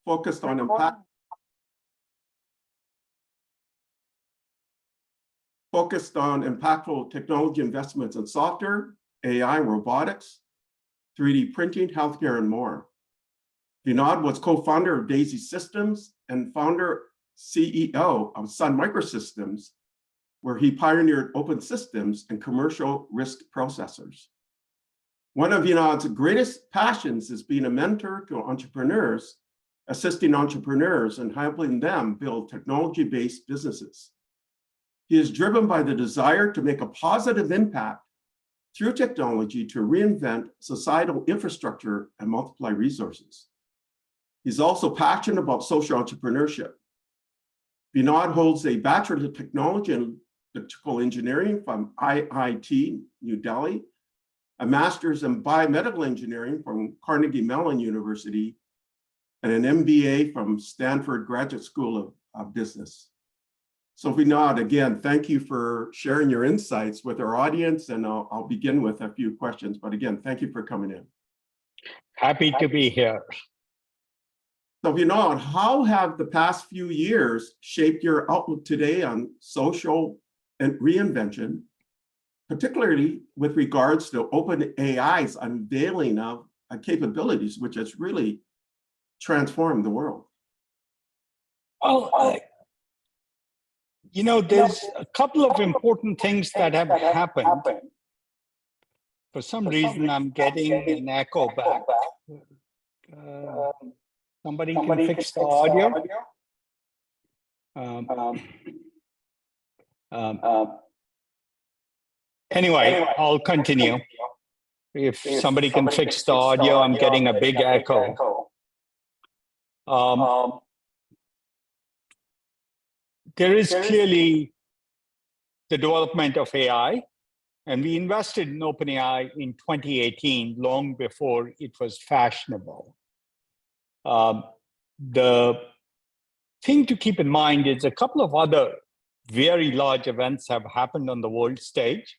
focused on impactful technology investments in software, AI, robotics, 3D printing, healthcare, and more. Vinod was co-founder of Daisy Systems and founder CEO of Sun Microsystems, where he pioneered open systems and commercial RISC processors. One of Vinod's greatest passions is being a mentor to entrepreneurs, assisting entrepreneurs and helping them build technology-based businesses. He is driven by the desire to make a positive impact through technology to reinvent societal infrastructure and multiply resources. He's also passionate about social entrepreneurship. Vinod holds a Bachelor of Technology in Electrical Engineering from IIT New Delhi, a Master's in Biomedical Engineering from Carnegie Mellon University, and an MBA from Stanford Graduate School of Business. So Vinod, again, thank you for sharing your insights with our audience, and I'll begin with a few questions. But again, thank you for coming in. Happy to be here. So Vinod, how have the past few years shaped your outlook today on social and reinvention, particularly with regards to OpenAI's unveiling of capabilities, which has really transformed the world? Well, there's a couple of important things that have happened. For some reason, I'm getting an echo back. Somebody can fix the audio. Anyway, I'll continue. If somebody can fix the audio, I'm getting a big echo. There is clearly the development of AI, and we invested in OpenAI in 2018, long before it was fashionable. The thing to keep in mind is a couple of other very large events have happened on the world stage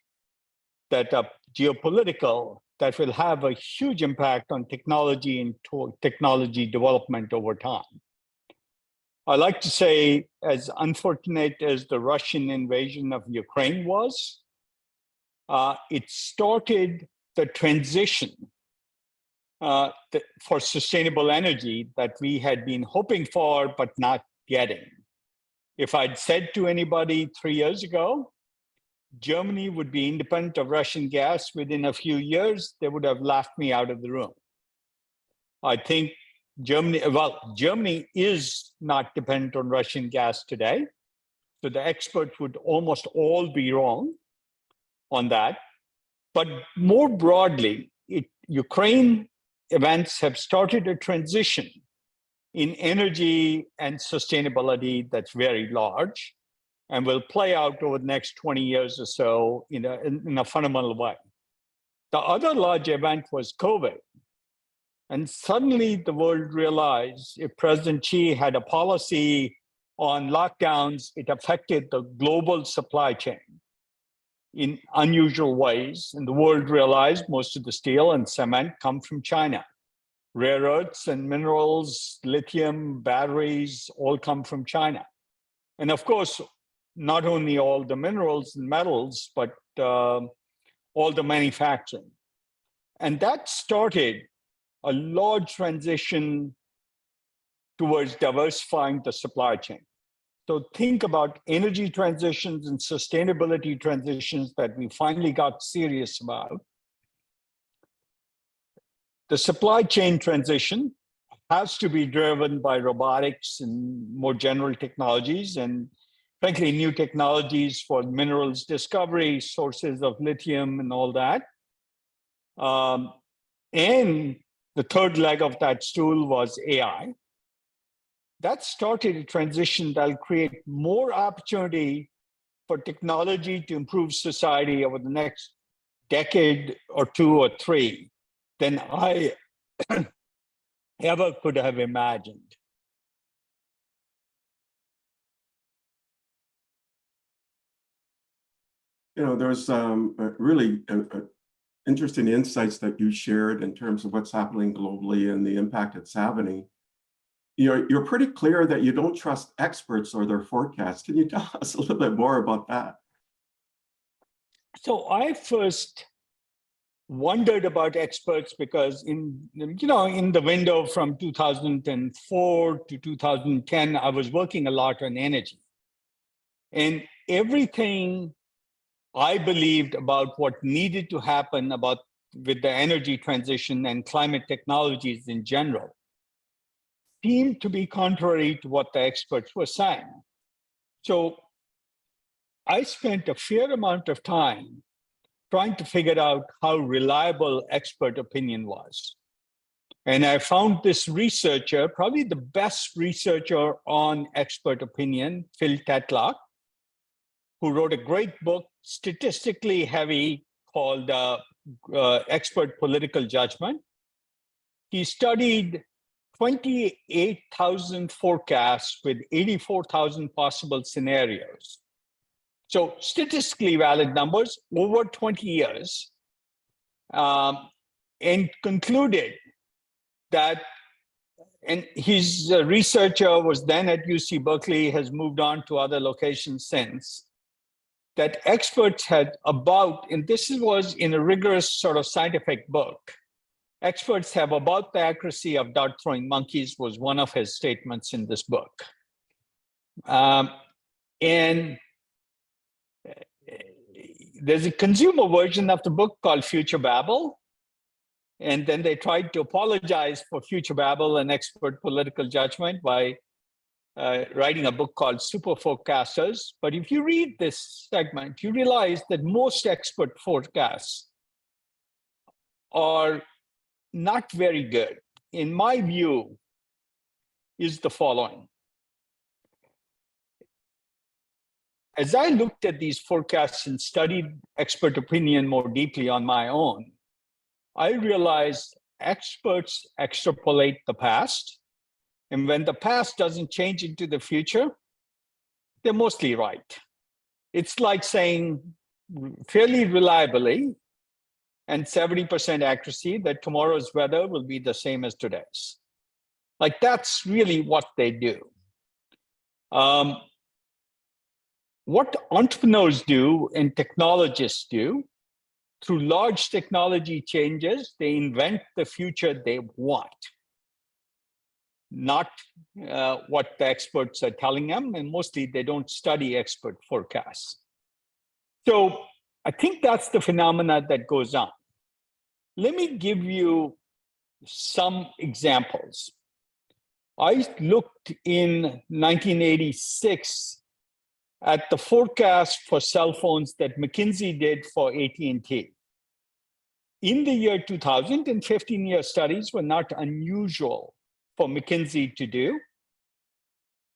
that are geopolitical, that will have a huge impact on technology and technology development over time. I like to say, as unfortunate as the Russian invasion of Ukraine was, it started the transition for sustainable energy that we had been hoping for, but not getting. If I'd said to anybody 3 years ago, Germany would be independent of Russian gas within a few years, they would have laughed me out of the room. I think Germany is not dependent on Russian gas today. So the experts would almost all be wrong on that. But more broadly, Ukraine events have started a transition in energy and sustainability that's very large and will play out over the next 20 years or so in a fundamental way. The other large event was COVID. And suddenly the world realized if President Xi had a policy on lockdowns, it affected the global supply chain in unusual ways. And the world realized most of the steel and cement come from China. Rare earths and minerals, lithium, batteries, all come from China. And of course, not only all the minerals and metals, but all the manufacturing. And that started a large transition towards diversifying the supply chain. So think about energy transitions and sustainability transitions that we finally got serious about. The supply chain transition has to be driven by robotics and more general technologies, and frankly, new technologies for minerals discovery, sources of lithium and all that. And the third leg of that stool was AI. That started a transition that'll create more opportunity for technology to improve society over the next decade or 2 or 3 than I ever could have imagined. There's really interesting insights that you shared in terms of what's happening globally and the impact it's having. you're pretty clear that you don't trust experts or their forecasts. Can you tell us a little bit more about that? So I first wondered about experts because in the window from 2004 to 2010, I was working a lot on energy. And everything I believed about what needed to happen with the energy transition and climate technologies in general seemed to be contrary to what the experts were saying. So I spent a fair amount of time trying to figure out how reliable expert opinion was. And I found this researcher, probably the best researcher on expert opinion, Phil Tetlock, who wrote a great book, statistically heavy, called Expert Political Judgment. He studied 28,000 forecasts with 84,000 possible scenarios. So statistically valid numbers over 20 years, and concluded that, and his researcher was then at UC Berkeley, has moved on to other locations since, that experts had about, and this was in a rigorous sort of scientific book, experts have about the accuracy of dart-throwing monkeys was one of his statements in this book. And there's a consumer version of the book called Future Babble. And then they tried to apologize for Future Babble and Expert Political Judgment by writing a book called Super Forecasters. But if you read this segment, you realize that most expert forecasts are not very good. In my view, is the following. As I looked at these forecasts and studied expert opinion more deeply on my own, I realized experts extrapolate the past. And when the past doesn't change into the future, they're mostly right. It's like saying fairly reliably and 70% accuracy that tomorrow's weather will be the same as today's. Like, that's really what they do. What entrepreneurs do and technologists do, through large technology changes, they invent the future they want, not what the experts are telling them, and mostly they don't study expert forecasts. So I think that's the phenomena that goes on. Let me give you some examples. I looked in 1986 at the forecast for cell phones that McKinsey did for AT&T. In the year 2000, and 15-year studies were not unusual for McKinsey to do.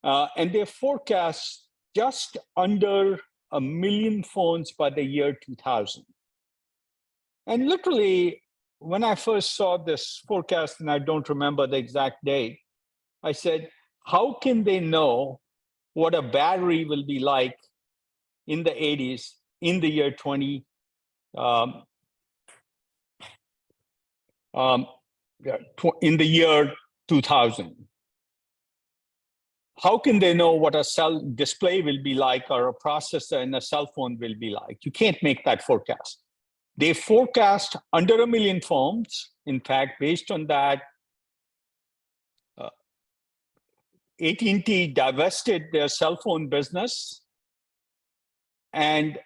And they forecast just under 1 million phones by the year 2000. And literally, when I first saw this forecast, and I don't remember the exact date, I said, how can they know what a battery will be like in the 80s, in the year 2000? How can they know what a cell display will be like or a processor in a cell phone will be like? You can't make that forecast. They forecast under 1 million phones. In fact, based on that, AT&T divested their cell phone business and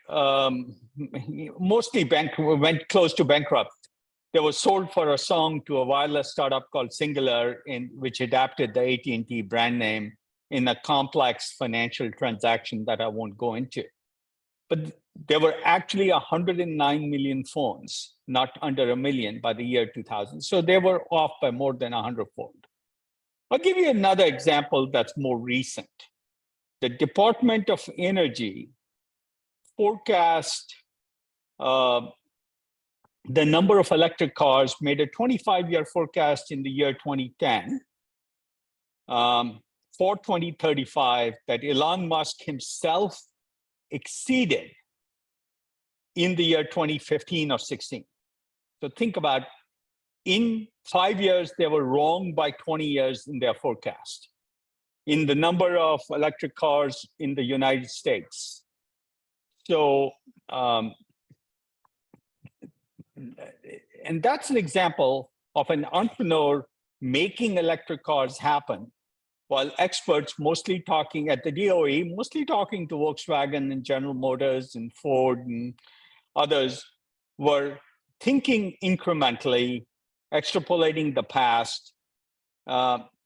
mostly went close to bankrupt. They were sold for a song to a wireless startup called Singular, which adapted the AT&T brand name in a complex financial transaction that I won't go into. But there were actually 109 million phones, not under 1 million by the year 2000. So they were off by more than 100-fold. I'll give you another example that's more recent. The Department of Energy forecast the number of electric cars, made a 25-year forecast in the year 2010 for 2035 that Elon Musk himself exceeded in the year 2015 or 16. So think about, in 5 years, they were wrong by 20 years in their forecast. in the number of electric cars in the United States. So, and that's an example of an entrepreneur making electric cars happen, while experts mostly talking at the DOE, mostly talking to Volkswagen and General Motors and Ford and others, were thinking incrementally, extrapolating the past.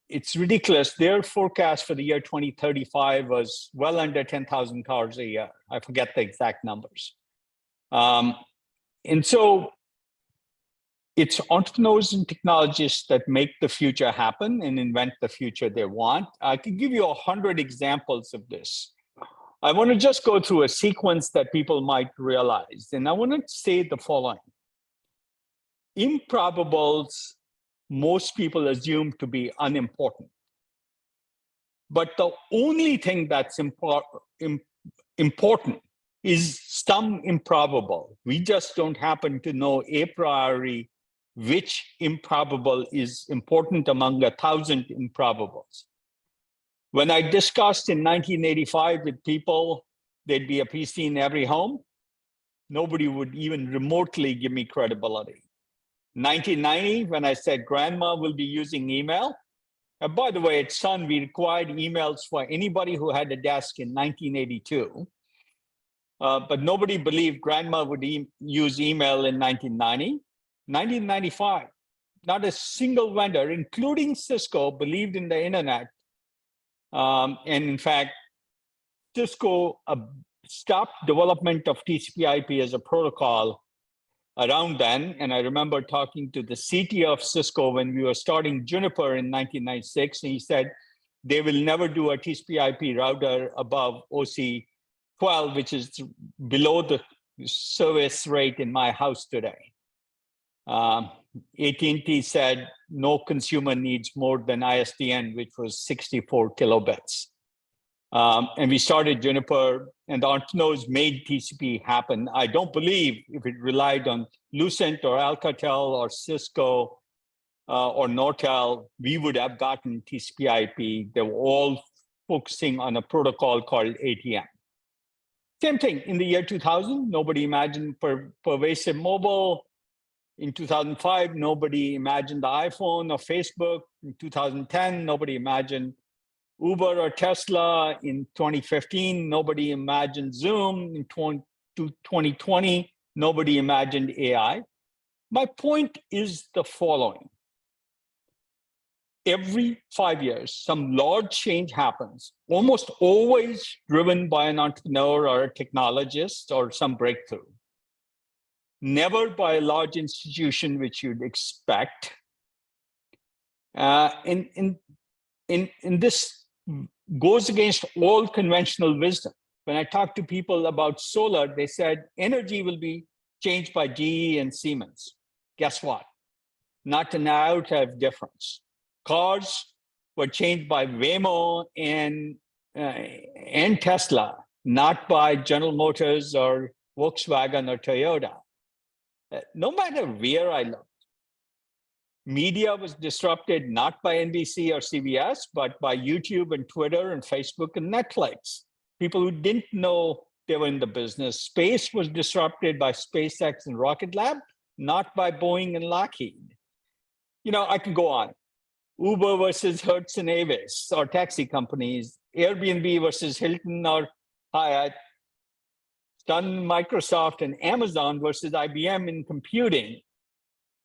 It's ridiculous. Their forecast for the year 2035 was well under 10,000 cars a year. I forget the exact numbers. And so it's entrepreneurs and technologists that make the future happen and invent the future they want. I can give you 100 examples of this. I want to just go through a sequence that people might realize. And I want to say the following. Improbables, most people assume to be unimportant. But the only thing that's important is some improbable. We just don't happen to know a priori which improbable is important among 1,000 improbables. When I discussed in 1985 with people, there'd be a PC in every home, nobody would even remotely give me credibility. 1990, when I said grandma will be using email, and by the way, at Sun, we required emails for anybody who had a desk in 1982. But nobody believed grandma would use email in 1990. 1995, not a single vendor, including Cisco, believed in the internet. And in fact, Cisco stopped development of TCP/IP as a protocol around then. And I remember talking to the CTO of Cisco when we were starting Juniper in 1996, and he said, they will never do a TCP/IP router above OC 12, which is below the service rate in my house today. AT&T said no consumer needs more than ISDN, which was 64 kilobits. And we started Juniper, and the entrepreneurs made TCP happen. I don't believe if it relied on Lucent or Alcatel or Cisco or Nortel, we would have gotten TCP/IP. They were all focusing on a protocol called ATM. Same thing in the year 2000, nobody imagined pervasive mobile. In 2005, nobody imagined the iPhone or Facebook. In 2010, nobody imagined Uber or Tesla. In 2015, nobody imagined Zoom. In 2020, nobody imagined AI. My point is the following. Every 5 years, some large change happens, almost always driven by an entrepreneur or a technologist or some breakthrough. Never by a large institution, which you'd expect. And this goes against all conventional wisdom. When I talk to people about solar, they said energy will be changed by GE and Siemens. Guess what? Not an iota of difference. Cars were changed by Waymo and Tesla, not by General Motors or Volkswagen or Toyota. No matter where I looked, media was disrupted not by NBC or CBS, but by YouTube and Twitter and Facebook and Netflix. People who didn't know they were in the business. Space was disrupted by SpaceX and Rocket Lab, not by Boeing and Lockheed. You know, I can go on. Uber versus Hertz and Avis, or taxi companies. Airbnb versus Hilton or Hyatt. Sun Microsoft and Amazon versus IBM in computing.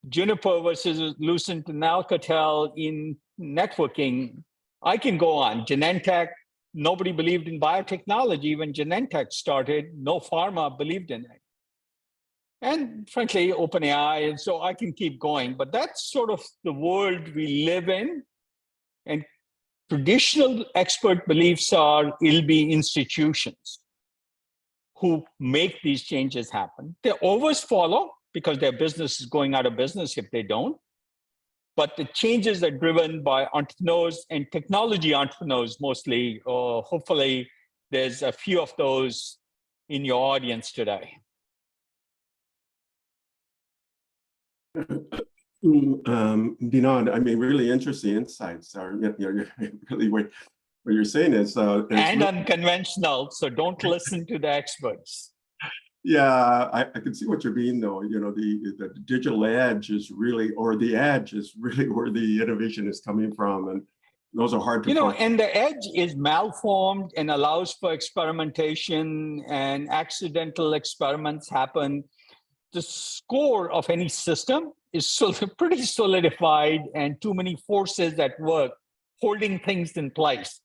Juniper versus Lucent and Alcatel in networking. I can go on. Genentech, nobody believed in biotechnology when Genentech started. No pharma believed in it. And frankly, OpenAI, and so I can keep going. But that's sort of the world we live in. And traditional expert beliefs are it'll be institutions who make these changes happen. They always follow because their business is going out of business if they don't. But the changes are driven by entrepreneurs and technology entrepreneurs mostly. Hopefully, there's a few of those in your audience today. Vinod, I mean, really interesting insights. You're really what you're saying is, and unconventional. So don't listen to the experts. Yeah, I can see what you mean, though. You know, the digital edge is really, or the edge is really where the innovation is coming from, and those are hard to find. And the edge is malformed and allows for experimentation, and accidental experiments happen. The score of any system is pretty solidified, and too many forces at work holding things in place.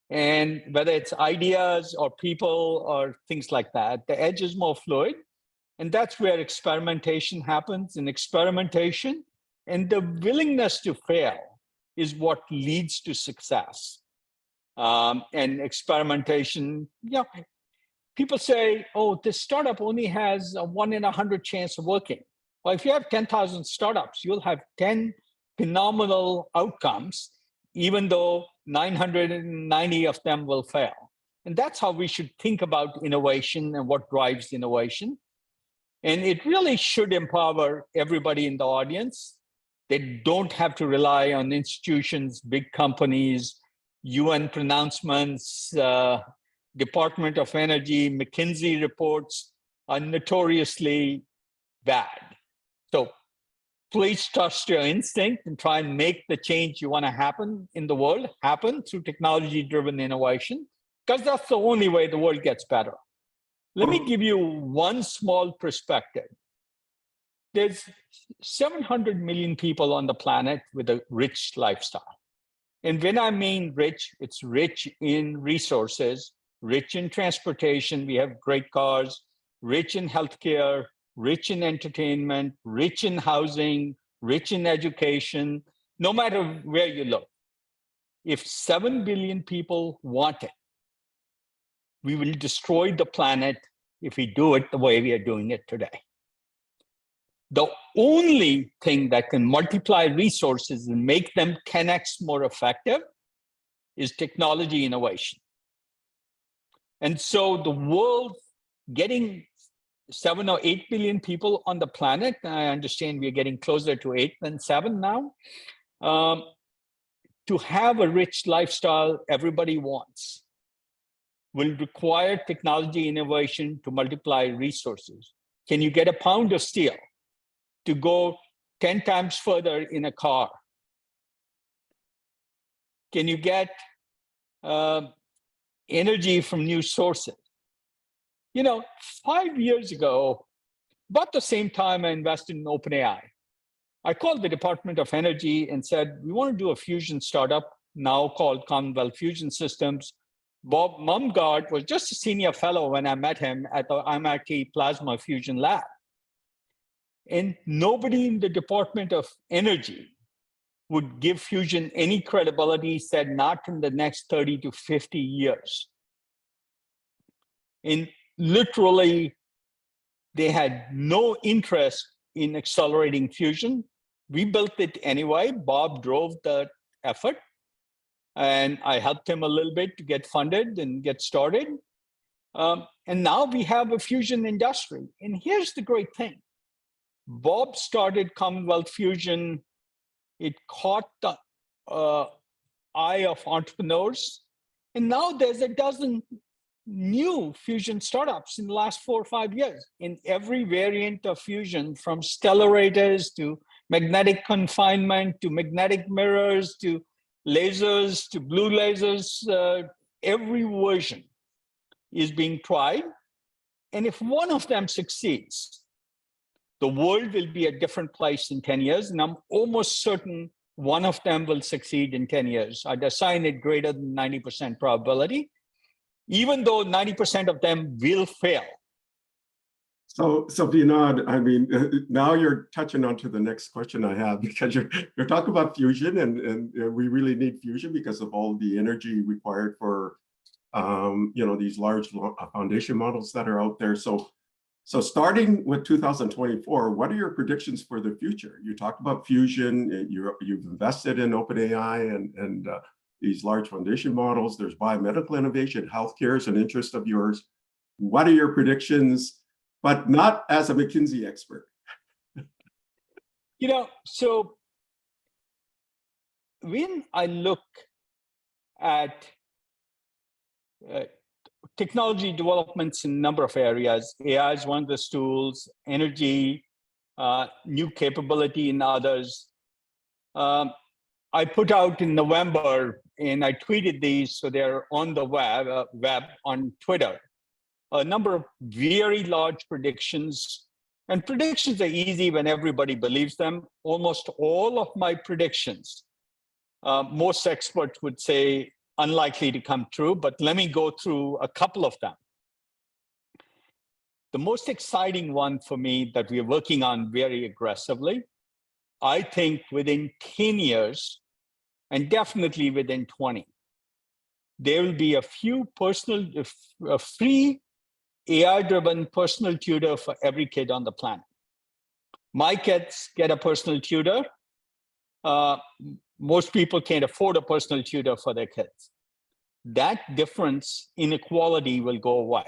And whether it's ideas or people or things like that, the edge is more fluid. And that's where experimentation happens. And experimentation and the willingness to fail is what leads to success. And experimentation, people say, oh, this startup only has a 1 in 100 chance of working. Well, if you have 10,000 startups, you'll have 10 phenomenal outcomes, even though 990 of them will fail. And that's how we should think about innovation and what drives innovation. And it really should empower everybody in the audience. They don't have to rely on institutions, big companies, UN pronouncements, Department of Energy, McKinsey reports are notoriously bad. So please trust your instinct and try and make the change you want to happen in the world happen through technology-driven innovation, because that's the only way the world gets better. Let me give you one small perspective. There's 700 million people on the planet with a rich lifestyle. And when I mean rich, it's rich in resources, rich in transportation. We have great cars, rich in healthcare, rich in entertainment, rich in housing, rich in education, no matter where you look. If 7 billion people want it, we will destroy the planet if we do it the way we are doing it today. The only thing that can multiply resources and make them 10x more effective is technology innovation. And so the world getting 7 or 8 billion people on the planet, I understand we're getting closer to 8 than 7 now, to have a rich lifestyle everybody wants will require technology innovation to multiply resources. Can you get a pound of steel to go 10 times further in a car? Can you get energy from new sources? 5 years ago, about the same time I invested in OpenAI, I called the Department of Energy and said, we want to do a fusion startup now called Commonwealth Fusion Systems. Bob Mumgard was just a senior fellow when I met him at the MIT Plasma Fusion Lab. And nobody in the Department of Energy would give fusion any credibility, said not in the next 30 to 50 years. And literally, they had no interest in accelerating fusion. We built it anyway. Bob drove the effort, and I helped him a little bit to get funded and get started. And now we have a fusion industry. And here's the great thing. Bob started Commonwealth Fusion. It caught the eye of entrepreneurs. And now there's a dozen new fusion startups in the last 4 or 5 years in every variant of fusion, from stellarators to magnetic confinement to magnetic mirrors to lasers to blue lasers. Every version is being tried. And if one of them succeeds, the world will be a different place in 10 years. And I'm almost certain one of them will succeed in 10 years. I'd assign it greater than 90% probability, even though 90% of them will fail. So Vinod, I mean, now you're touching on to the next question I have, because you're talking about fusion, and we really need fusion because of all the energy required for these large foundation models that are out there. So starting with 2024, what are your predictions for the future? You talked about fusion, you've invested in OpenAI and these large foundation models. There's biomedical innovation, healthcare is an interest of yours. What are your predictions, but not as a McKinsey expert? So when I look at technology developments in a number of areas. AI is one of the tools, energy, new capability in others. I put out in November, and I tweeted these, so they're on the web on Twitter, a number of very large predictions. And predictions are easy when everybody believes them. Almost all of my predictions, most experts would say unlikely to come true, but let me go through a couple of them. The most exciting one for me that we're working on very aggressively, I think within 10 years, and definitely within 20, there will be a free AI-driven personal tutor for every kid on the planet. My kids get a personal tutor. Most people can't afford a personal tutor for their kids. That difference, inequality will go away.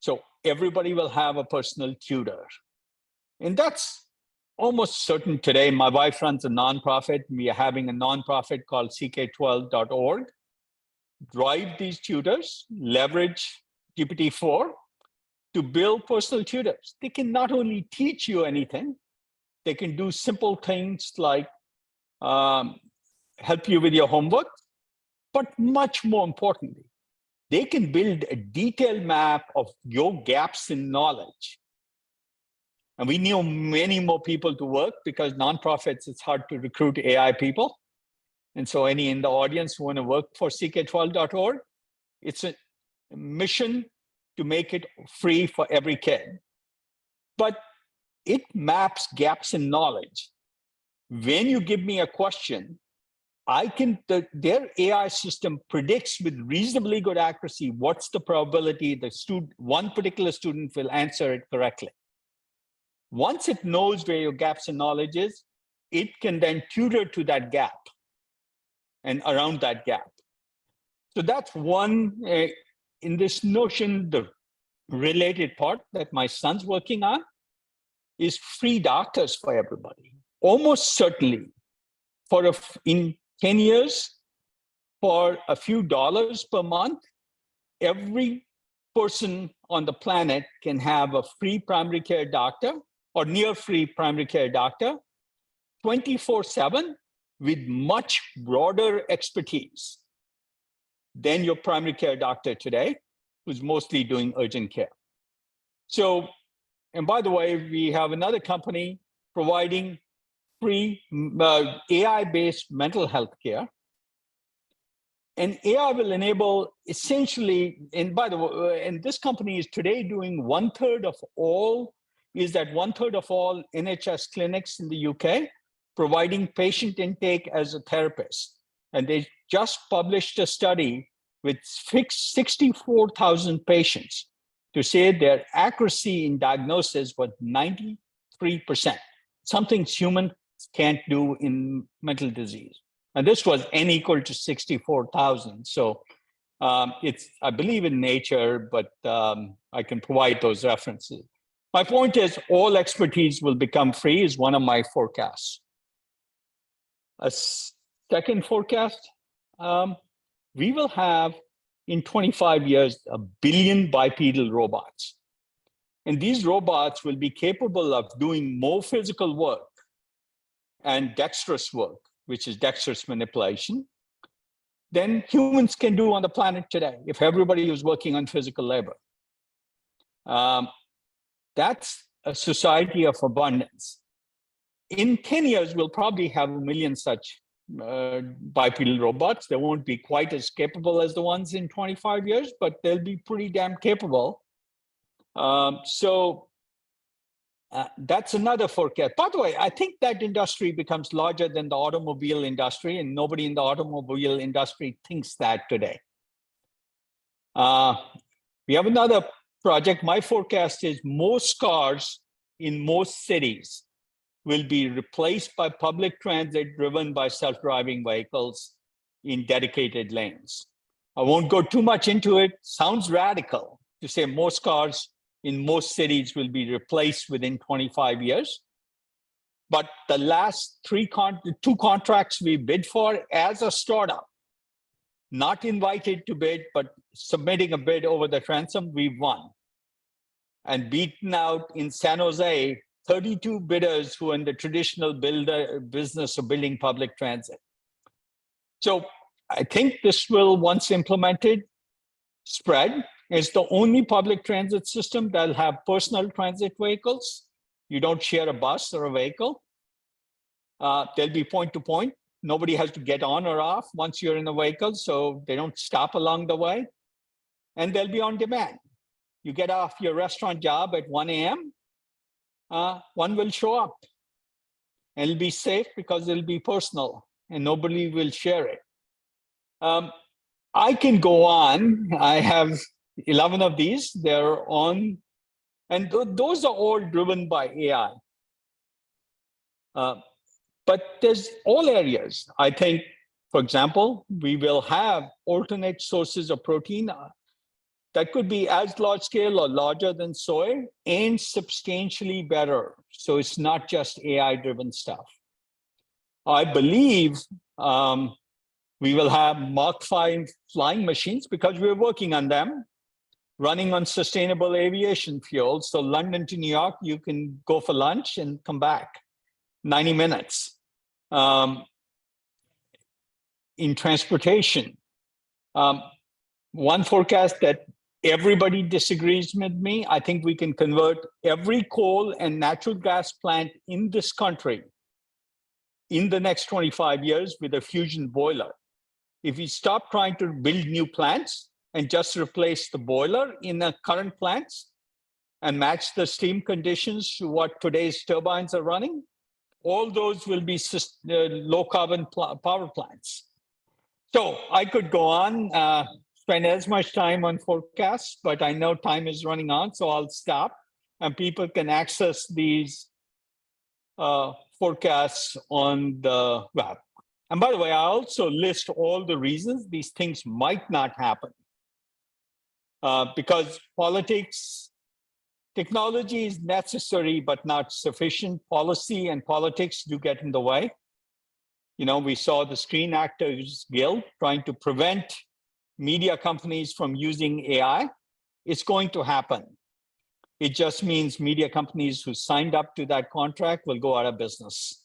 So everybody will have a personal tutor. And that's almost certain today. My wife runs a nonprofit. We are having a nonprofit called CK12.org. Drive these tutors, leverage GPT-4 to build personal tutors. They can not only teach you anything, they can do simple things like help you with your homework, but much more importantly, they can build a detailed map of your gaps in knowledge. And we need many more people to work because nonprofits, it's hard to recruit AI people. And so any in the audience who want to work for CK12.org, it's a mission to make it free for every kid. But it maps gaps in knowledge. When you give me a question, their AI system predicts with reasonably good accuracy what's the probability one particular student will answer it correctly. Once it knows where your gaps in knowledge is, it can then tutor to that gap and around that gap. So that's one in this notion, the related part that my son's working on is free doctors for everybody. Almost certainly, in 10 years, for a few dollars per month, every person on the planet can have a free primary care doctor or near free primary care doctor, 24/7 with much broader expertise than your primary care doctor today, who's mostly doing urgent care. So, and by the way, we have another company providing free AI-based mental health care. And AI will enable essentially, and by the way, and this company is today doing one-third of all NHS clinics in the UK, providing patient intake as a therapist. And they just published a study with 64,000 patients to say their accuracy in diagnosis was 93%, something humans can't do in mental disease. And this was N equal to 64,000. So I believe in nature, but I can provide those references. My point is all expertise will become free is one of my forecasts. A second forecast, we will have in 25 years, 1 billion bipedal robots. And these robots will be capable of doing more physical work and dexterous work, which is dexterous manipulation, than humans can do on the planet today, if everybody was working on physical labor. That's a society of abundance. In 10 years, we'll probably have 1 million such bipedal robots. They won't be quite as capable as the ones in 25 years, but they'll be pretty damn capable. That's another forecast. By the way, I think that industry becomes larger than the automobile industry, and nobody in the automobile industry thinks that today. We have another project. My forecast is most cars in most cities will be replaced by public transit driven by self-driving vehicles in dedicated lanes. I won't go too much into it. Sounds radical to say most cars in most cities will be replaced within 25 years. But the last two contracts we bid for as a startup not invited to bid, but submitting a bid over the transom, we won. And beaten out in San Jose, 32 bidders who are in the traditional business of building public transit. So I think this will, once implemented, spread. It's the only public transit system that'll have personal transit vehicles. You don't share a bus or a vehicle. They'll be point to point. Nobody has to get on or off once you're in a vehicle, so they don't stop along the way. And they'll be on demand. You get off your restaurant job at 1 a.m., one will show up. And it'll be safe because it'll be personal and nobody will share it. I can go on. I have 11 of these. They're on, and those are all driven by AI. But there's all areas. I think, for example, we will have alternate sources of protein that could be as large scale or larger than soy and substantially better. So it's not just AI-driven stuff. I believe we will have Mach 5 flying machines because we're working on them, running on sustainable aviation fuel. So London to New York, you can go for lunch and come back, 90 minutes. In transportation, one forecast that everybody disagrees with me, I think we can convert every coal and natural gas plant in this country in the next 25 years with a fusion boiler. If we stop trying to build new plants and just replace the boiler in the current plants and match the steam conditions to what today's turbines are running, all those will be low carbon power plants. So I could go on, spend as much time on forecasts, but I know time is running on, so I'll stop and people can access these forecasts on the web. And by the way, I also list all the reasons these things might not happen. Because politics, technology is necessary, but not sufficient. Policy and politics do get in the way. You know, we saw the Screen Actors Guild trying to prevent media companies from using AI. It's going to happen. It just means media companies who signed up to that contract will go out of business.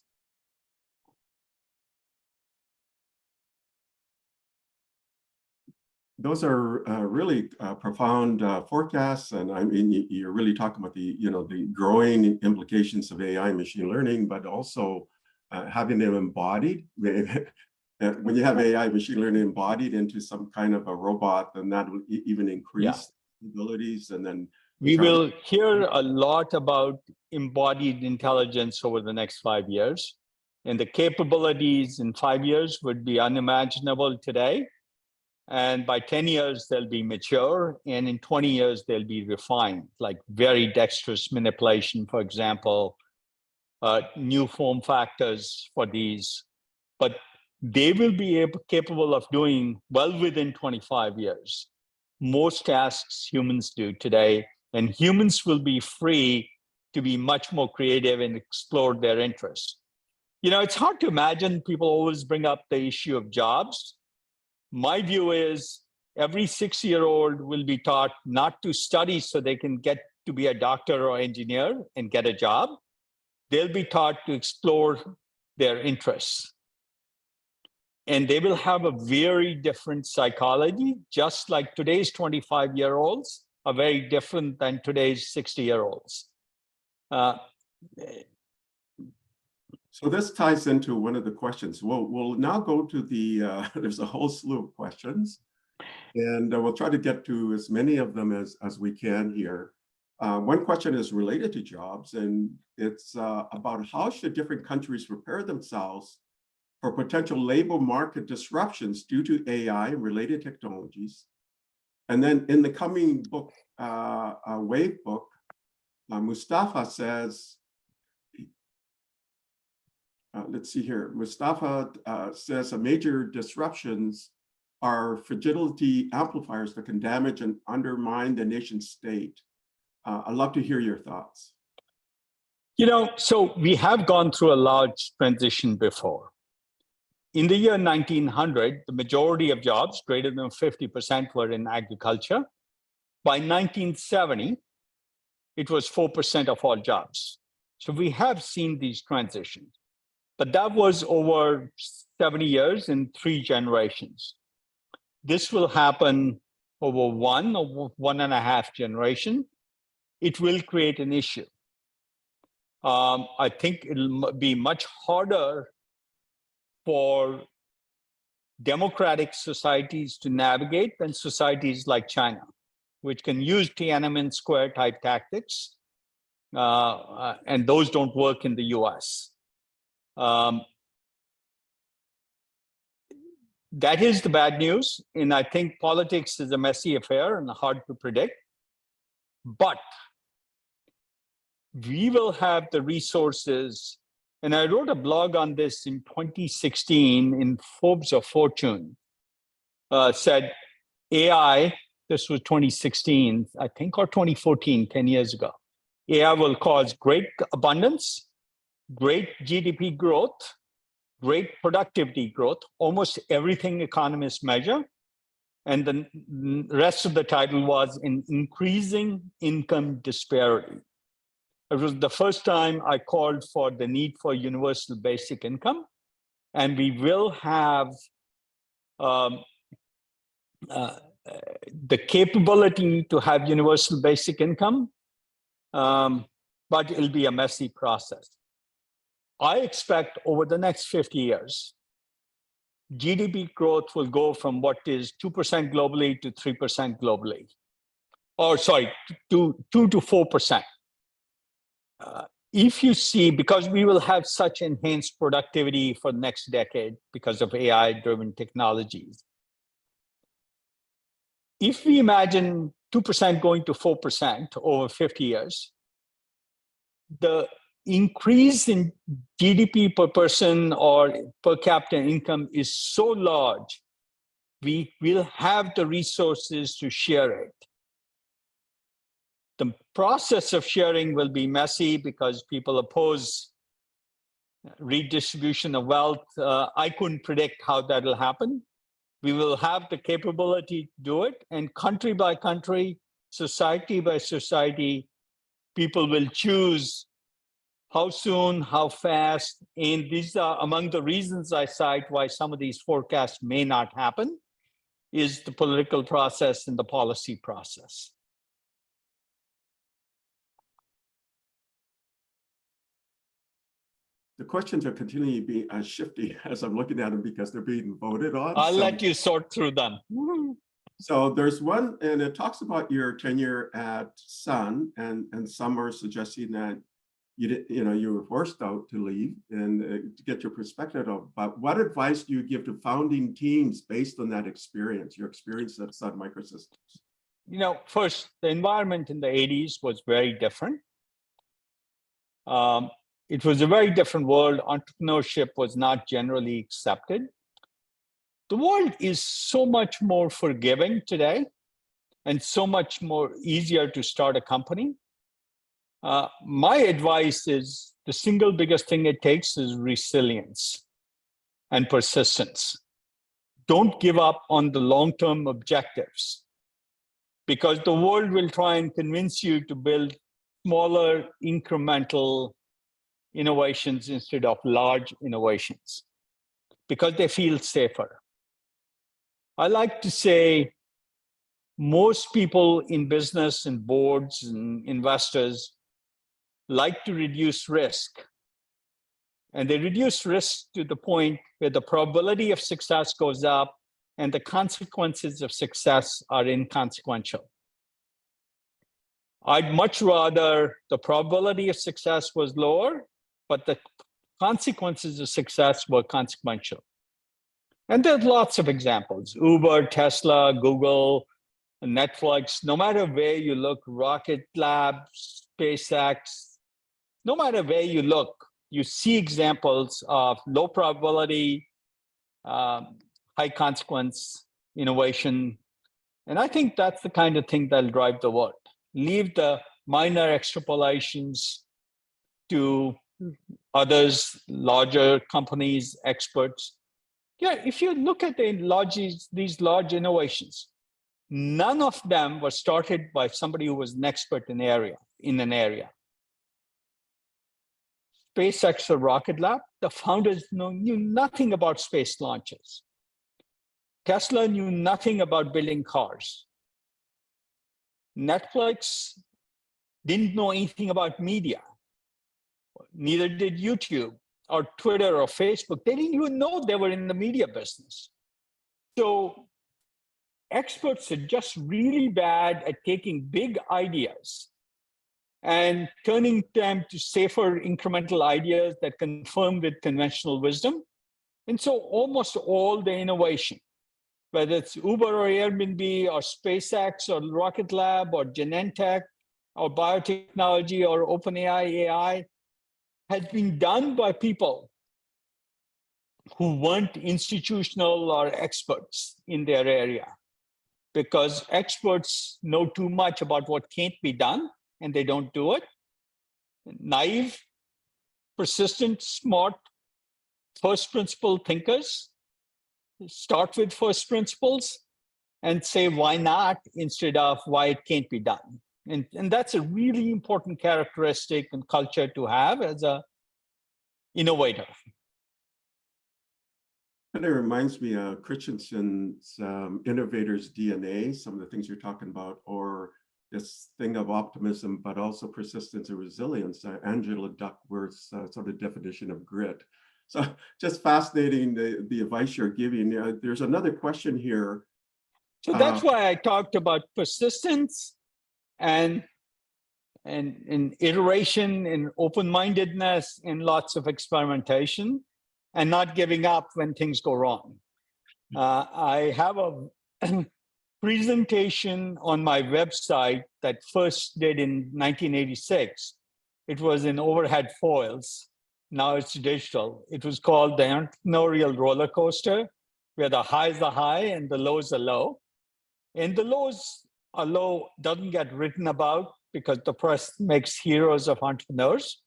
Those are really profound forecasts, and I mean, you're really talking about the the growing implications of AI and machine learning, but also having them embodied. When you have AI machine learning embodied into some kind of a robot, then that will even increase abilities. And then we will hear a lot about embodied intelligence over the next 5 years, and the capabilities in 5 years would be unimaginable today. And by 10 years, they'll be mature. And in 20 years, they'll be refined, like very dexterous manipulation, for example, new form factors for these. But they will be capable of doing well within 25 years. Most tasks humans do today, and humans will be free to be much more creative and explore their interests. You know, it's hard to imagine. People always bring up the issue of jobs. My view is every 6-year-old will be taught not to study so they can get to be a doctor or engineer and get a job. They'll be taught to explore their interests. And they will have a very different psychology, just like today's 25-year-olds are very different than today's 60-year-olds. So this ties into one of the questions. We'll now go to the, there's a whole slew of questions, and we'll try to get to as many of them as we can here. One question is related to jobs, and it's about how should different countries prepare themselves for potential labor market disruptions due to AI and related technologies. And then in the coming book, Wave book, Mustafa says, let's see here. Mustafa says major disruptions are fragility amplifiers that can damage and undermine the nation state. I'd love to hear your thoughts. You know, so we have gone through a large transition before. In the year 1900, the majority of jobs, greater than 50%, were in agriculture. By 1970, it was 4% of all jobs. So we have seen these transitions, but that was over 70 years in 3 generations. This will happen over 1.5 generation. It will create an issue. I think it'll be much harder for democratic societies to navigate than societies like China, which can use Tiananmen Square type tactics, and those don't work in the US. That is the bad news, and I think politics is a messy affair and hard to predict, but we will have the resources. And I wrote a blog on this in 2016 in Forbes or Fortune, said AI, this was 2016, I think, or 2014, 10 years ago. AI will cause great abundance, great GDP growth, great productivity growth, almost everything economists measure. And the rest of the title was in increasing income disparity. It was the first time I called for the need for universal basic income. And we will have the capability to have universal basic income, but it'll be a messy process. I expect over the next 50 years, GDP growth will go from what is 2% globally to 3% globally. Or sorry, to 2 to 4%. If you see, because we will have such enhanced productivity for the next decade because of AI-driven technologies. If we imagine 2% going to 4% over 50 years, the increase in GDP per person or per capita income is so large, we will have the resources to share it. The process of sharing will be messy because people oppose redistribution of wealth. I couldn't predict how that will happen. We will have the capability to do it, and country by country, society by society, people will choose how soon, how fast, and these are among the reasons I cite why some of these forecasts may not happen, is the political process and the policy process. The questions are continuing to be shifty as I'm looking at them because they're being voted on. I'll let you sort through them. So there's one, and it talks about your tenure at Sun, and some are suggesting that you were forced out to leave, and to get your perspective of. But what advice do you give to founding teams based on that experience, your experience at Sun Microsystems? First, the environment in the 80s was very different. It was a very different world. Entrepreneurship was not generally accepted. The world is so much more forgiving today and so much more easier to start a company. My advice is the single biggest thing it takes is resilience and persistence. Don't give up on the long-term objectives, because the world will try and convince you to build smaller incremental innovations instead of large innovations, because they feel safer. I like to say most people in business and boards and investors like to reduce risk. And they reduce risk to the point where the probability of success goes up and the consequences of success are inconsequential. I'd much rather the probability of success was lower, but the consequences of success were consequential. And there's lots of examples: Uber, Tesla, Google, Netflix. No matter where you look, Rocket Lab, SpaceX, no matter where you look, you see examples of low probability, high consequence innovation. And I think that's the kind of thing that'll drive the world. Leave the minor extrapolations to others, larger companies, experts. Yeah, if you look at these large innovations, none of them were started by somebody who was an expert in an area. SpaceX or Rocket Lab, the founders knew nothing about space launches. Tesla knew nothing about building cars. Netflix didn't know anything about media. Neither did YouTube or Twitter or Facebook. They didn't even know they were in the media business. So experts are just really bad at taking big ideas and turning them to safer incremental ideas that confirm with conventional wisdom. And so almost all the innovation, whether it's Uber or Airbnb or SpaceX or Rocket Lab or Genentech or biotechnology or OpenAI AI, has been done by people who weren't institutional or experts in their area, because experts know too much about what can't be done and they don't do it. Naive, persistent, smart, first principle thinkers start with first principles and say why not instead of why it can't be done. And that's a really important characteristic and culture to have as an innovator. And it reminds me of Christensen's Innovator's DNA, some of the things you're talking about, or this thing of optimism, but also persistence and resilience, Angela Duckworth's sort of definition of grit. So just fascinating, the advice you're giving. There's another question here. So that's why I talked about persistence and iteration and open-mindedness and lots of experimentation and not giving up when things go wrong. I have a presentation on my website that first did in 1986. It was in overhead foils. Now it's digital. It was called the Entrepreneurial Roller Coaster, where the highs are high and the lows are low. And the lows are low doesn't get written about because the press makes heroes of entrepreneurs.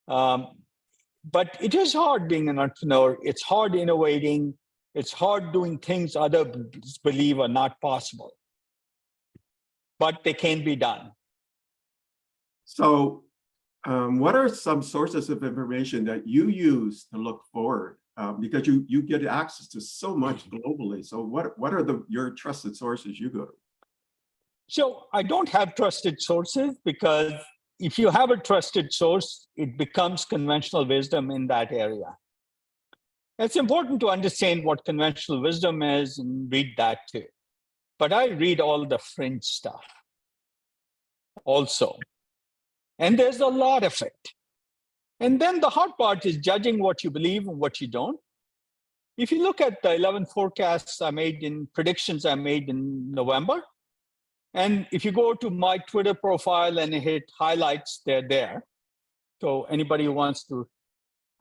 But it is hard being an entrepreneur. It's hard innovating. It's hard doing things others believe are not possible, but they can be done. So what are some sources of information that you use to look forward? Because you get access to so much globally. So what are your trusted sources you go to? So I don't have trusted sources because if you have a trusted source, it becomes conventional wisdom in that area. It's important to understand what conventional wisdom is and read that too. But I read all the fringe stuff also. And there's a lot of it. And then the hard part is judging what you believe and what you don't. If you look at the 11 forecasts predictions I made in November, and if you go to my Twitter profile and hit highlights, they're there. So anybody who wants to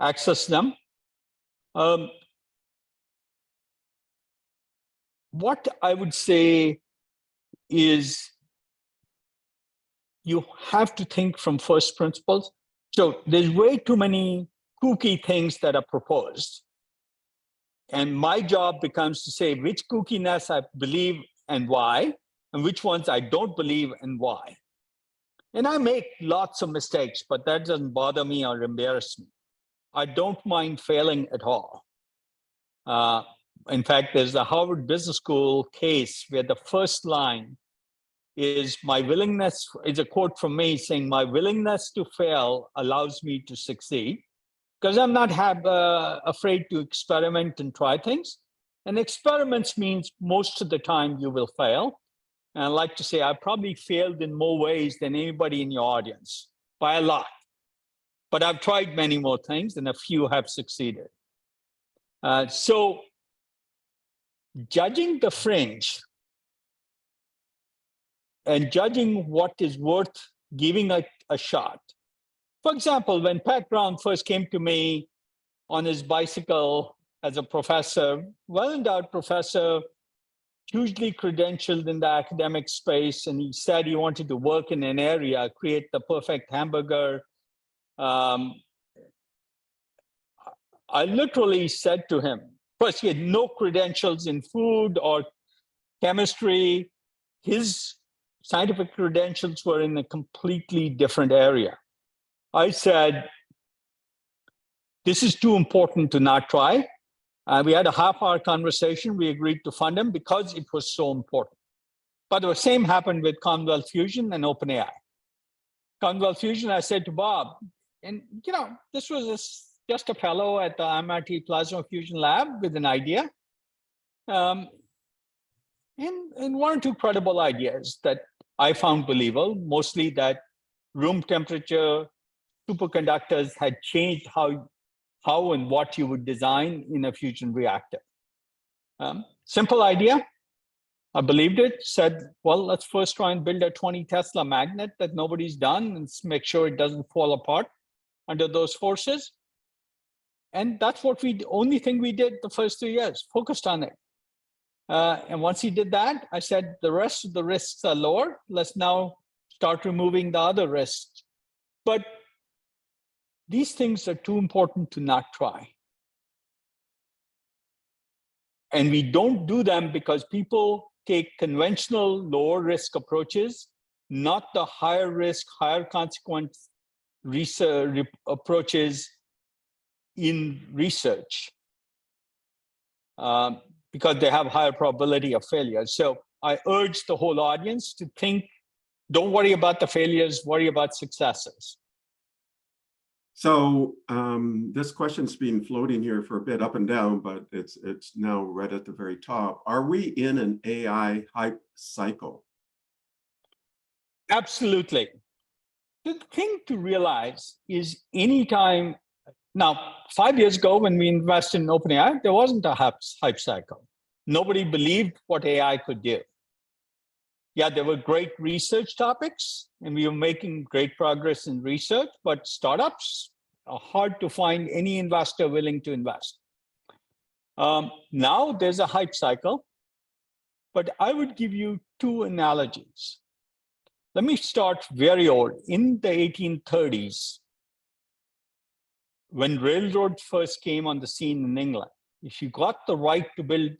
access them. What I would say is you have to think from first principles. So there's way too many kooky things that are proposed. And my job becomes to say which kookiness I believe and why, and which ones I don't believe and why. And I make lots of mistakes, but that doesn't bother me or embarrass me. I don't mind failing at all. In fact, there's a Harvard Business School case where the first line is a quote from me saying, "My willingness to fail allows me to succeed," because I'm not afraid to experiment and try things. And experiments means most of the time you will fail. And I like to say I probably failed in more ways than anybody in your audience, by a lot. But I've tried many more things and a few have succeeded. So judging the fringe and judging what is worth giving a shot. For example, when Pat Brown first came to me on his bicycle as a professor, well-endowed professor, hugely credentialed in the academic space, and he said he wanted to work in an area, create the perfect hamburger. I literally said to him, Plus, he had no credentials in food or chemistry. His scientific credentials were in a completely different area. I said, this is too important to not try. We had a half-hour conversation. We agreed to fund him because it was so important. But the same happened with Commonwealth Fusion and OpenAI. Commonwealth Fusion, I said to Bob, and this was just a fellow at the MIT Plasma Fusion Lab with an idea, and one or two credible ideas that I found believable, mostly that room temperature superconductors had changed how and what you would design in a fusion reactor. Simple idea. I believed it, said, well, let's first try and build a 20 Tesla magnet that nobody's done and make sure it doesn't fall apart under those forces. And that's the only thing we did the first 3 years, focused on it. And once he did that, I said, the rest of the risks are lower. Let's now start removing the other risks. But these things are too important to not try. And we don't do them because people take conventional lower risk approaches, not the higher risk, higher consequence research approaches in research, because they have higher probability of failure. So I urge the whole audience to think, don't worry about the failures, worry about successes. So this question's been floating here for a bit up and down, but it's now right at the very top. Are we in an AI hype cycle? Absolutely. The thing to realize is anytime, now 5 years ago when we invested in OpenAI, there wasn't a hype cycle. Nobody believed what AI could do. Yeah, there were great research topics and we were making great progress in research, but startups are hard to find any investor willing to invest. Now there's a hype cycle, but I would give you two analogies. Let me start very old. In the 1830s, when railroads first came on the scene in England, if you got the right to build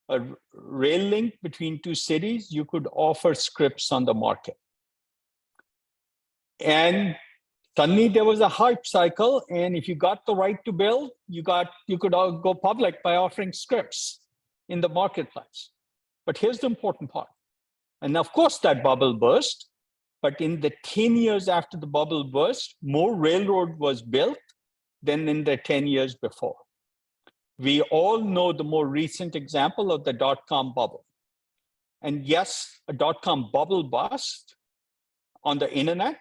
a rail link between two cities, you could offer scripts on the market. And suddenly there was a hype cycle, and if you got the right to build, you could all go public by offering scripts in the marketplace. But here's the important part. And of course that bubble burst, but in the 10 years after the bubble burst, more railroad was built than in the 10 years before. We all know the more recent example of the dot-com bubble. And yes, a dot-com bubble burst on the internet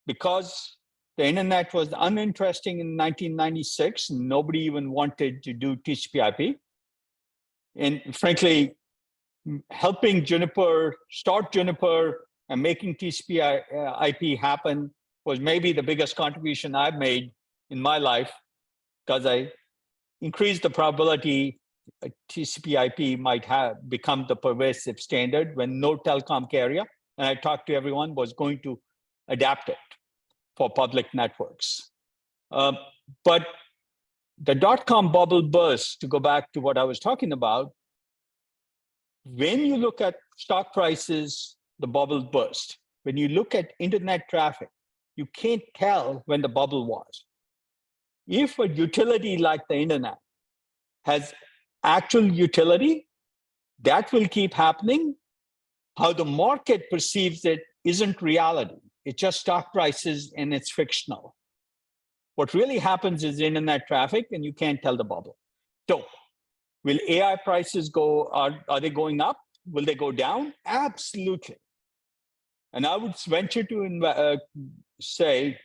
because the internet was uninteresting in 1996 and nobody even wanted to do TCP/IP. And frankly, helping Juniper, start Juniper and making TCP/IP happen was maybe the biggest contribution I've made in my life, because I increased the probability TCP/IP might have become the pervasive standard when no telecom carrier, and I talked to everyone, was going to adapt it for public networks. But the dot-com bubble burst, to go back to what I was talking about, when you look at stock prices, the bubble burst. When you look at internet traffic, you can't tell when the bubble was. If a utility like the internet has actual utility, that will keep happening. How the market perceives it isn't reality. It's just stock prices and it's fictional. What really happens is internet traffic and you can't tell the bubble. So will AI prices go, are they going up? Will they go down? Absolutely. And I would venture to say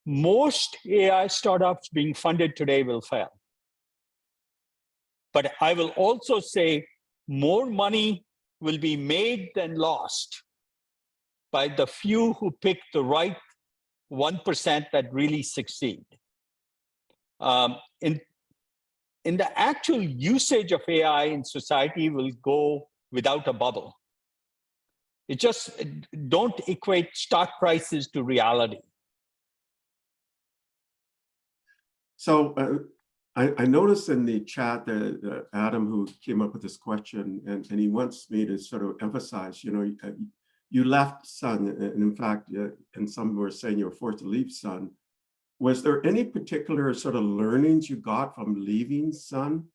most AI startups being funded today will fail. But I will also say more money will be made than lost by the few who pick the right 1% that really succeed. In the actual usage of AI in society will go without a bubble. It just don't equate stock prices to reality. So I noticed in the chat that Adam, who came up with this question, and he wants me to sort of emphasize, you left Sun, and in fact, and some were saying you were forced to leave Sun. Was there any particular sort of learnings you got from leaving Sun,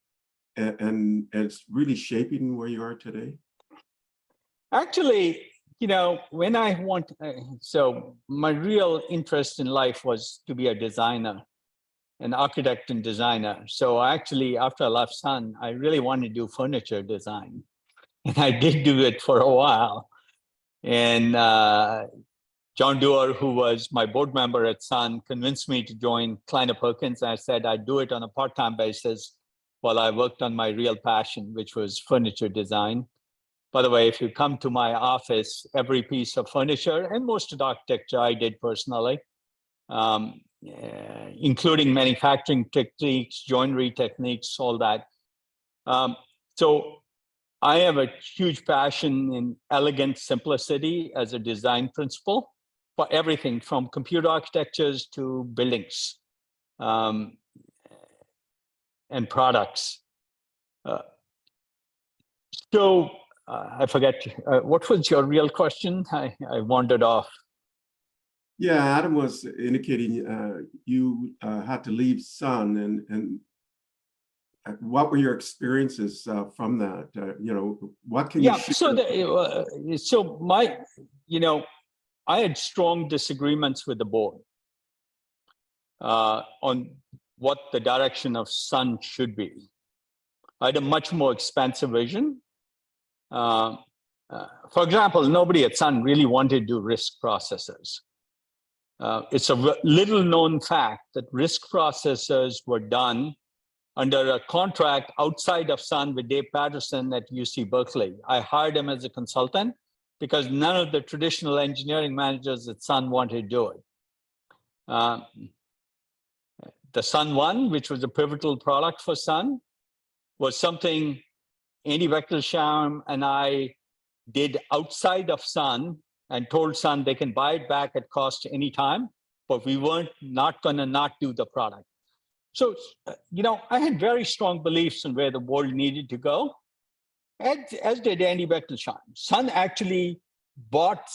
and it's really shaping where you are today? Actually, when so my real interest in life was to be a designer, an architect and designer. So actually, after I left Sun, I really wanted to do furniture design. And I did do it for a while. And John Doerr, who was my board member at Sun, convinced me to join Kleiner Perkins. I said I'd do it on a part-time basis while I worked on my real passion, which was furniture design. By the way, if you come to my office, every piece of furniture and most of the architecture I did personally, including manufacturing techniques, joinery techniques, all that. So I have a huge passion in elegant simplicity as a design principle for everything from computer architectures to buildings and products. I forget, what was your real question? I wandered off. Yeah, Adam was indicating you had to leave Sun, and what were your experiences from that? What can you share? I had strong disagreements with the board on what the direction of Sun should be. I had a much more expansive vision. For example, nobody at Sun really wanted to do RISC processors. It's a little known fact that RISC processors were done under a contract outside of Sun with Dave Patterson at UC Berkeley. I hired him as a consultant because none of the traditional engineering managers at Sun wanted to do it. The Sun 1, which was a pivotal product for Sun, was something Andy Bechtolsheim and I did outside of Sun and told Sun they can buy it back at cost any time, but we weren't not going to not do the product. So, I had very strong beliefs in where the world needed to go, as did Andy Bechtolsheim. Sun actually bought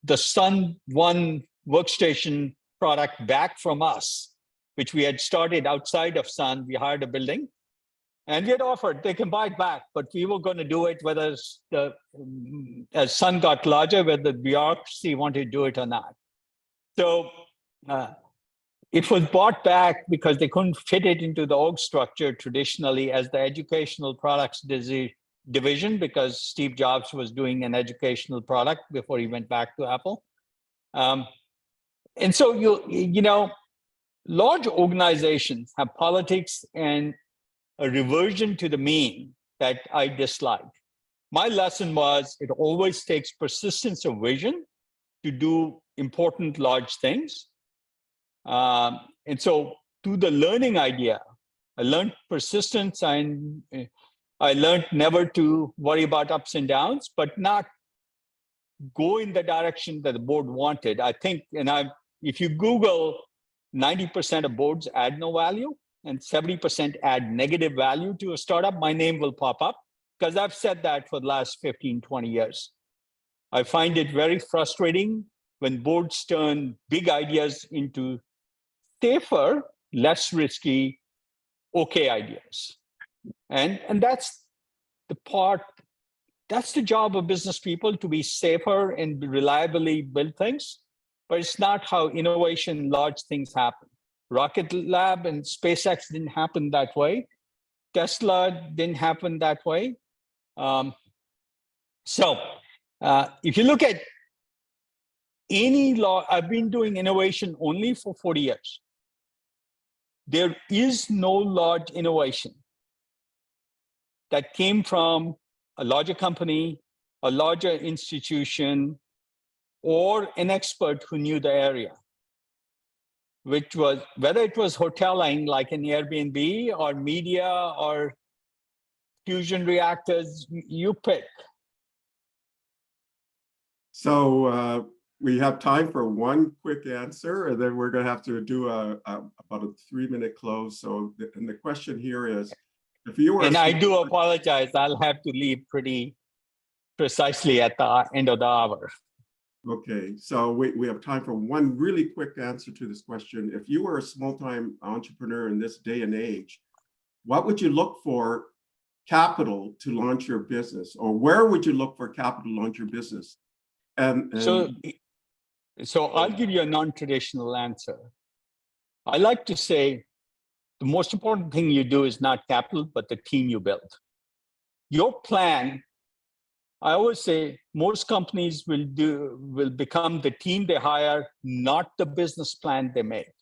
the Sun 1 workstation product back from us, which we had started outside of Sun. We hired a building. And we had offered they can buy it back, but we were going to do it whether as Sun got larger, whether the bureaucracy wanted to do it or not. So it was bought back because they couldn't fit it into the org structure traditionally as the educational products division, because Steve Jobs was doing an educational product before he went back to Apple. And so large organizations have politics and a reversion to the mean that I dislike. My lesson was it always takes persistence of vision to do important large things. And so to the learning idea, I learned persistence, and I learned never to worry about ups and downs, but not go in the direction that the board wanted. I think, if you Google, 90% of boards add no value and 70% add negative value to a startup, my name will pop up, because I've said that for the last 15, 20 years. I find it very frustrating when boards turn big ideas into safer, less risky, okay ideas. And that's the job of business people, to be safer and reliably build things, but it's not how innovation, large things happen. Rocket Lab and SpaceX didn't happen that way. Tesla didn't happen that way. So if you look at any law, I've been doing innovation only for 40 years. There is no large innovation that came from a larger company, a larger institution, or an expert who knew the area, which was, whether it was hoteling like an Airbnb or media or fusion reactors, you pick. So we have time for one quick answer, and then we're going to have to do about a 3-minute close. So, and the question here is, if you were, and I do apologize, I'll have to leave pretty precisely at the end of the hour. okay, so we have time for one really quick answer to this question. If you were a small-time entrepreneur in this day and age, what would you look for capital to launch your business, or where would you look for capital to launch your business? And So I'll give you a non-traditional answer. I like to say the most important thing you do is not capital, but the team you build. Your plan, I always say most companies will become the team they hire, not the business plan they make.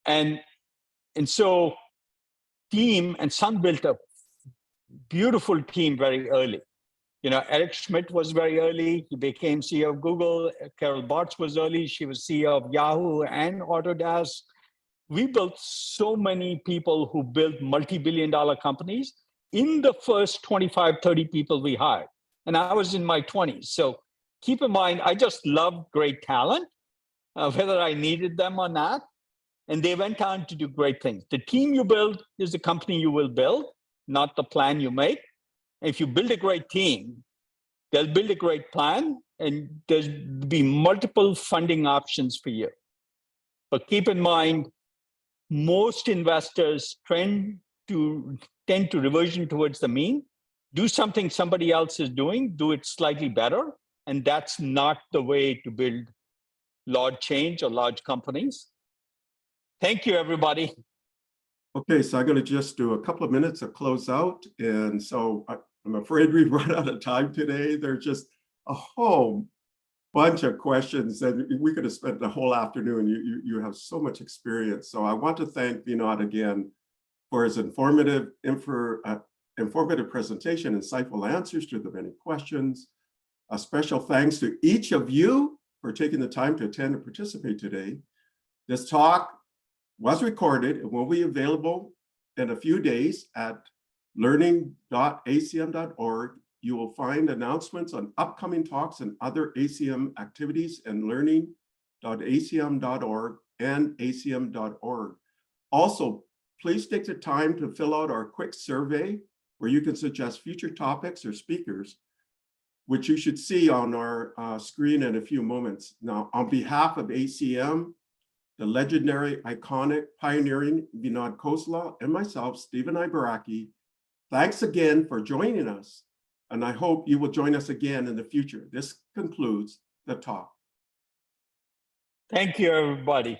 And so team, and Sun built a beautiful team very early. You know, Eric Schmidt was very early. He became CEO of Google. Carol Bartz was early. She was CEO of Yahoo and Autodesk. We built so many people who built multi-billion-dollar companies in the first 25, 30 people we hired. And I was in my 20s. So keep in mind, I just loved great talent, whether I needed them or not. And they went on to do great things. The team you build is the company you will build, not the plan you make. If you build a great team, they'll build a great plan, and there's be multiple funding options for you. But keep in mind, most investors tend to reversion towards the mean. Do something somebody else is doing, do it slightly better. And that's not the way to build large change or large companies. Thank you, everybody. okay, so I'm going to just do a couple of minutes of close out. And so I'm afraid we've run out of time today. There's just a whole bunch of questions that we could have spent the whole afternoon. You have so much experience. So I want to thank Vinod again for his informative presentation, insightful answers to the many questions. A special thanks to each of you for taking the time to attend and participate today. This talk was recorded and will be available in a few days at learning.acm.org. You will find announcements on upcoming talks and other ACM activities in learning.acm.org and acm.org. Also, please take the time to fill out our quick survey where you can suggest future topics or speakers, which you should see on our screen in a few moments. Now, on behalf of ACM, the legendary, iconic, pioneering Vinod Khosla, and myself, Stephen Ibaraki, thanks again for joining us, and I hope you will join us again in the future. This concludes the talk. Thank you, everybody.